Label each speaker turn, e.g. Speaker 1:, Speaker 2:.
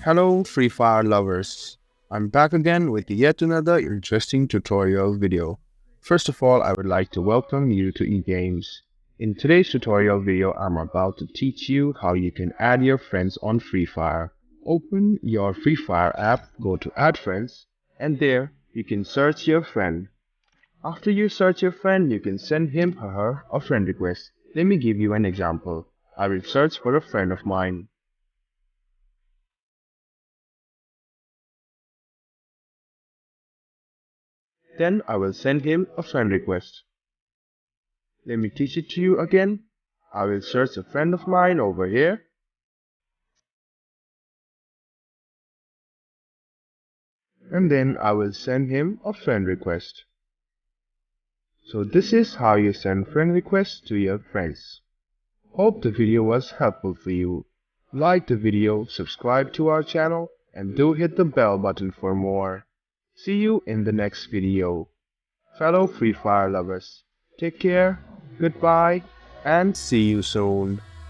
Speaker 1: Hello, Free Fire lovers. I'm back again with yet another interesting tutorial video. First of all, I would like to welcome you to eGames. In today's tutorial video, I'm about to teach you how you can add your friends on Free Fire. Open your Free Fire app, go to Add Friends, and there you can search your friend. After you search your friend, you can send him or her a friend request. Let me give you an example. I will search for a friend of mine. Then I will send him a friend request. Let me teach it to you again. I will search a friend of mine over here. And then I will send him a friend request. So this is how you send friend requests to your friends. Hope the video was helpful for you. Like the video, subscribe to our channel, and do hit the bell button for more. See you in the next video. Fellow Free Fire lovers, take care, goodbye, and see you soon.